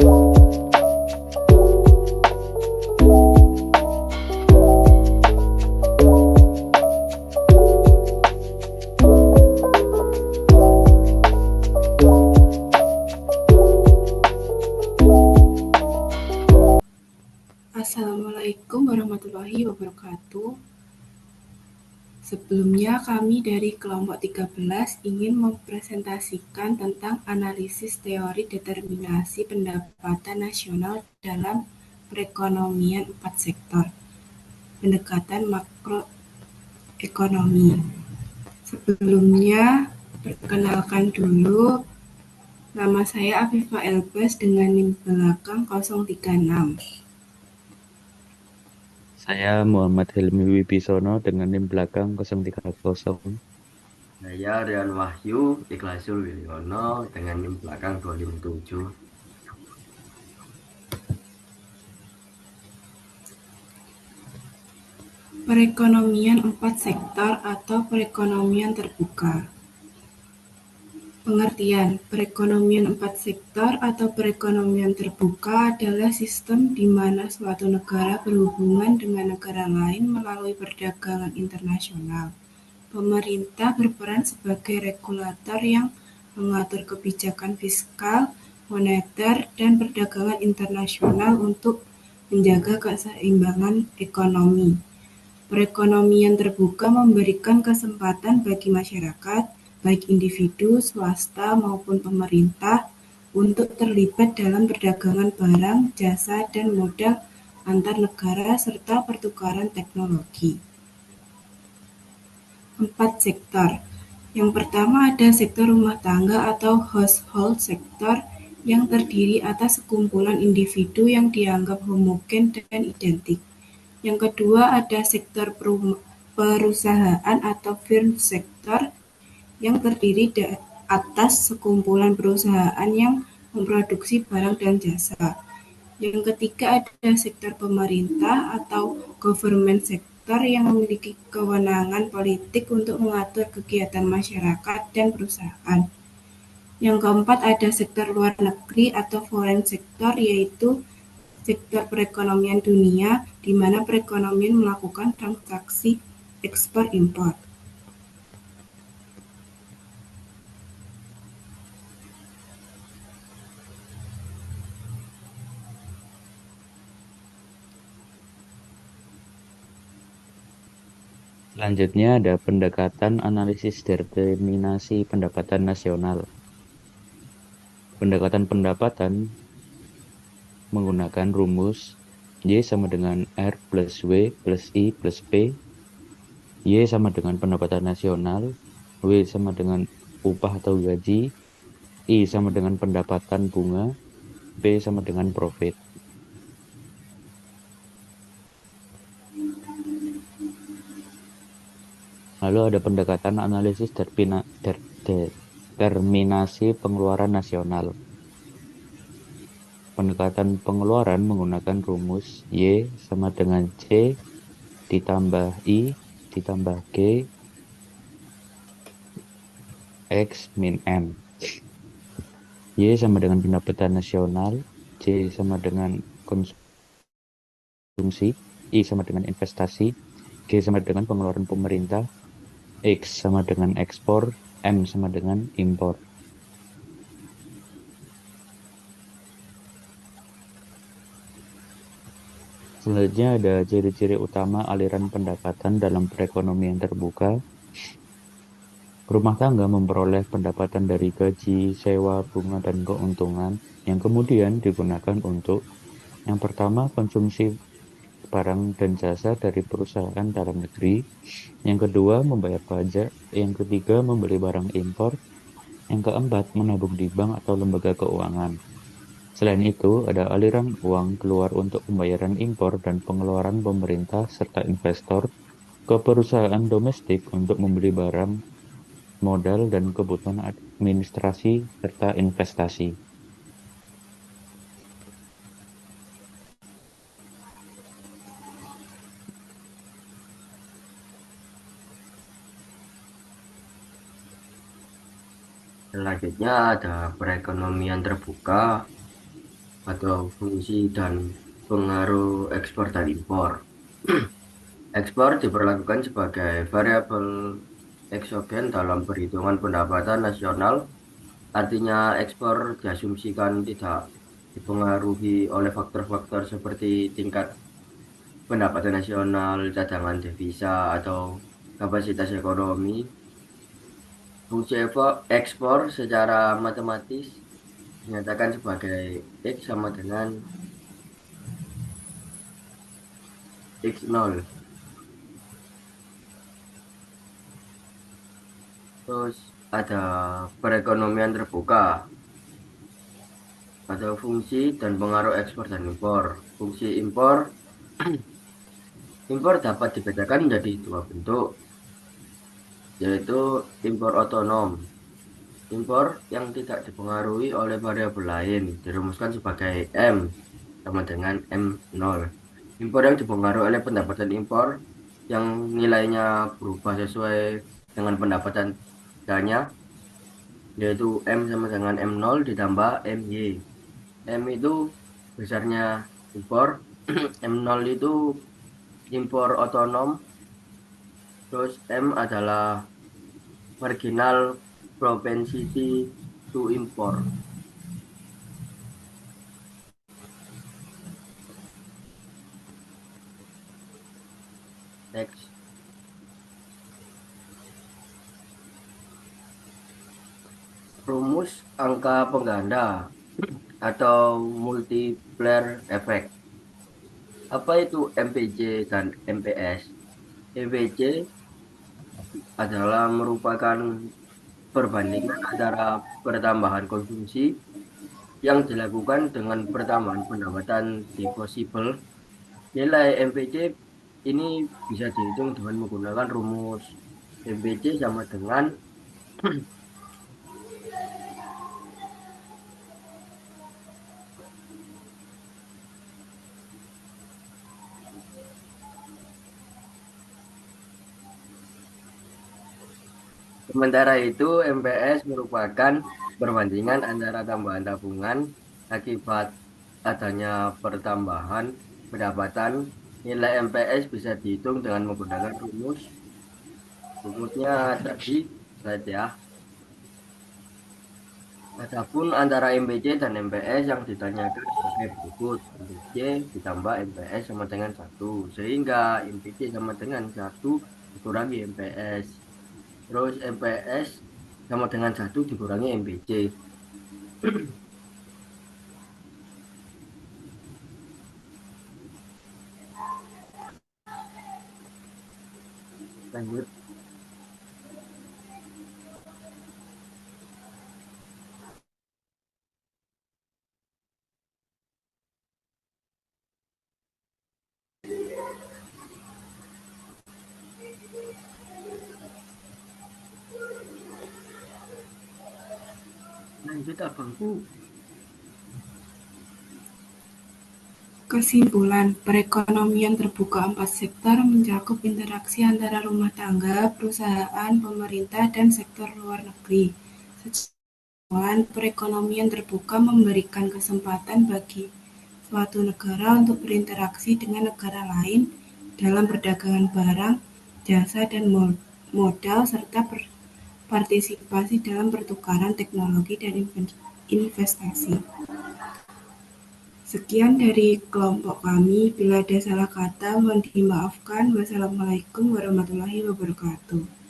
Assalamualaikum warahmatullahi wabarakatuh. Sebelumnya kami dari kelompok 13 ingin mempresentasikan tentang analisis teori determinasi pendapatan nasional dalam perekonomian 4 sektor, pendekatan makroekonomi. Sebelumnya, perkenalkan dulu, nama saya Afifah Elbas dengan NIM belakang 036. Saya Muhammad Helmi Wibisono dengan NIM belakang 030. Saya Rian Wahyu Ikhlasul Wilyono dengan NIM belakang 257. Perekonomian 4 sektor atau perekonomian terbuka. Pengertian, perekonomian 4 sektor atau perekonomian terbuka adalah sistem di mana suatu negara berhubungan dengan negara lain melalui perdagangan internasional. Pemerintah berperan sebagai regulator yang mengatur kebijakan fiskal, moneter, dan perdagangan internasional untuk menjaga keseimbangan ekonomi. Perekonomian terbuka memberikan kesempatan bagi masyarakat, baik individu, swasta, maupun pemerintah, untuk terlibat dalam perdagangan barang, jasa, dan modal antar negara serta pertukaran teknologi. 4 sektor. Yang pertama ada sektor rumah tangga atau household sector yang terdiri atas sekumpulan individu yang dianggap homogen dan identik. Yang kedua ada sektor perusahaan atau firm sector yang terdiri atas sekumpulan perusahaan yang memproduksi barang dan jasa. Yang ketiga ada sektor pemerintah atau government sector yang memiliki kewenangan politik untuk mengatur kegiatan masyarakat dan perusahaan. Yang keempat ada sektor luar negeri atau foreign sector, yaitu sektor perekonomian dunia, di mana perekonomian melakukan transaksi ekspor-impor. Selanjutnya ada pendekatan analisis determinasi pendapatan nasional. Pendekatan pendapatan menggunakan rumus Y sama dengan R plus W plus I plus P. Y sama dengan pendapatan nasional, W sama dengan upah atau gaji, I sama dengan pendapatan bunga, P sama dengan profit. Lalu ada pendekatan analisis determinasi pengeluaran nasional. Pendekatan pengeluaran menggunakan rumus Y sama dengan C ditambah I ditambah G X min M. Y sama dengan pendapatan nasional, C sama dengan konsumsi, I sama dengan investasi, G sama dengan pengeluaran pemerintah, X sama dengan ekspor, M sama dengan impor. Selanjutnya ada ciri-ciri utama aliran pendapatan dalam perekonomian terbuka. Rumah tangga memperoleh pendapatan dari gaji, sewa, bunga, dan keuntungan yang kemudian digunakan untuk yang pertama konsumsi barang dan jasa dari perusahaan dalam negeri, yang kedua membayar pajak, yang ketiga membeli barang impor, yang keempat menabung di bank atau lembaga keuangan. Selain itu, ada aliran uang keluar untuk pembayaran impor dan pengeluaran pemerintah serta investor ke perusahaan domestik untuk membeli barang, modal, dan kebutuhan administrasi serta investasi. Selanjutnya ada perekonomian terbuka. atau fungsi dan pengaruh ekspor dan impor. Ekspor diperlakukan sebagai variabel eksogen dalam perhitungan pendapatan nasional. Artinya ekspor diasumsikan tidak dipengaruhi oleh faktor-faktor seperti tingkat pendapatan nasional, cadangan devisa, atau kapasitas ekonomi. Fungsi ekspor secara matematis dinyatakan sebagai X sama dengan X0. Terus ada perekonomian terbuka atau fungsi dan pengaruh ekspor dan impor. Fungsi impor, impor dapat dibedakan menjadi dua bentuk, yaitu impor otonom. Impor yang tidak dipengaruhi oleh variabel lain dirumuskan sebagai M sama dengan M0. Impor yang dipengaruhi oleh pendapatan impor yang nilainya berubah sesuai dengan pendapatan misalnya, yaitu M sama dengan M0 ditambah MY. M itu besarnya impor, M0 itu impor otonom, terus M adalah marginal propensity to import. Next, rumus angka pengganda atau multiplier effect. Apa itu MPJ dan MPS? MPJ adalah merupakan perbandingan antara pertambahan konsumsi yang dilakukan dengan pertambahan pendapatan disposable. Nilai MPJ ini bisa dihitung dengan menggunakan rumus MPJ sama dengan sementara itu MPS merupakan perbandingan antara tambahan tabungan akibat adanya pertambahan pendapatan. Nilai MPS bisa dihitung dengan menggunakan rumusnya tadi saja. Adapun antara MPJ dan MPS yang ditanyakan sebagai berikut. MPJ ditambah MPS sama dengan 1. Sehingga MPJ sama dengan 1 dikurangi MPS. Terus MPS sama dengan 1 dikurangi MPJ. Lanjut. Lanjut abangku. Kesimpulan, perekonomian terbuka 4 sektor mencakup interaksi antara rumah tangga, perusahaan, pemerintah, dan sektor luar negeri. Secara perekonomian terbuka memberikan kesempatan bagi suatu negara untuk berinteraksi dengan negara lain dalam perdagangan barang, jasa, dan modal, serta berpartisipasi dalam pertukaran teknologi dan investasi. Sekian dari kelompok kami. Bila ada salah kata, mohon dimaafkan. Wassalamualaikum warahmatullahi wabarakatuh.